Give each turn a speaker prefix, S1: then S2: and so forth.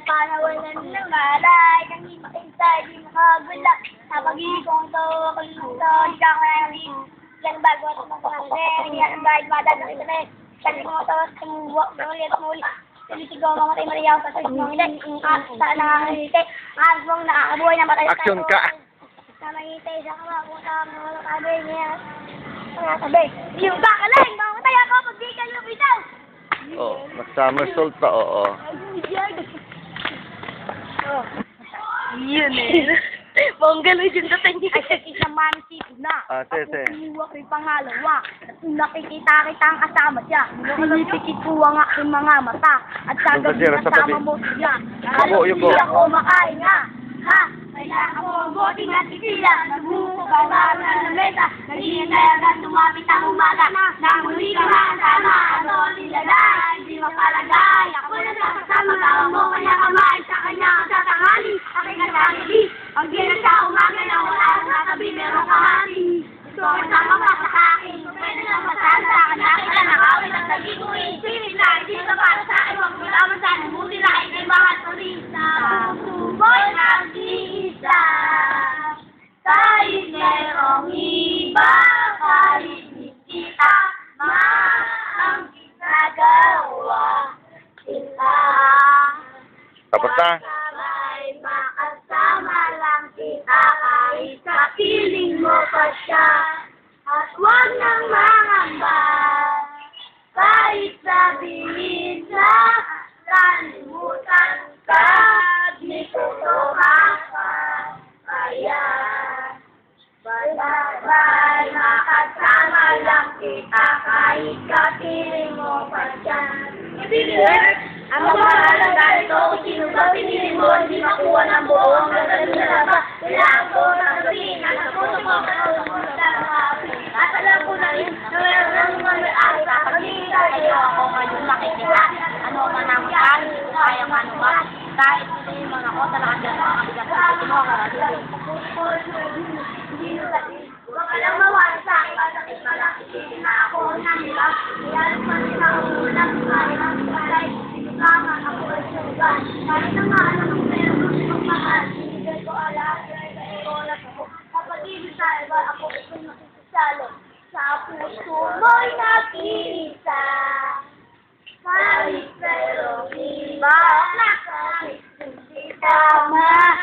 S1: panawalan ng malay, nang hintay, di makagula. Sa pag-ibig to, pag-ibig to, di ka ko nang yan bago at magpapasari, yan ang bahid madadang ito na eh. Kasi mga to, tumuwak, muli at muli. Tulisigaw, mamatay Maria, ang pasay mong hindi. Saan nakakangiti, ang mong nakakabuhay na matay.
S2: Action ka!
S1: Namangitay sa kamakuta, mga nakabay niya. Mga tabay. Yung kakaling, mamatay ako pag di ka lumitaw.
S2: Oh, mag-somersault pa, oo.
S1: Yun eh. Bonggal yung dating niya. Ay, isang manisip na.
S2: Tete.
S1: Ako kumuha rin pangalawa. At nakikita kita ang kasama siya. Pinipikit ko ang aking mga mata. At sa gabi kasama mo siya.
S2: Yuko, yuko.
S1: Hindi ako makain nga. Ha? Kaya ako ang boting at sila. Nagmumukha na meta. Naghihintay hanggang tumapit ang umaga. Nang muli ka makasama. Ano nilagay? Hindi mapalagay. Ako na nakasama. Gawa mo kanya kamay. Sa kanya katatangani. Aking katangili. Ang ginag sa umaga na wala akong natabi. Meron ka hati. Gusto ko sama ka sa akin. Pwede lang masala sa akin. Nakita nakawin ang naging ko. Pilit na. Hindi ka para sa akin. Huwag mo naman sa akin. Buti na ikay mahal ko rin. Boy, nag-iisa. Kahit merong iba, kahit hindi tama ang ginagawa sila.
S2: Tapos na.
S1: Sabay makasama lang kita kahit sa piling mo pa siya. At huwag nang mangamba kahit sabihin na kalimutan ka. Di tutuhan ka kaya sabay makasama lang kita kahit sa piling mo pa siya. Ang mahalaga ganito kung sino ba pinili mo, hindi makuha ng buo ang gagawin na laba. Kailangan ko ng sabihin, nasa puso mo, katulong mo sa mga at alam ko na rin, na meron ng mga may-ari sa pag-iintay. Kayo ako ngayon makikita, ano man ang kaya, kaya man ba, kahit hindi man ako, talagang dyan ang kabigat sa puso mo, karatuloy. Huwag ka lang mawala sa akin, masakit malaki, hindi na ako nang hirap. Kaya naman nila ang ulam, kaya lang palay. Tama, ako ay sugat. Kahit na nga alam ang meron ko sa mahal. Sinigay ko alam, ay oras ako. Kapag ibig sa iba, ako ito'y makikisalo. Sa puso mo'y nakita. Kahit mayroong iba, kahit hindi tama.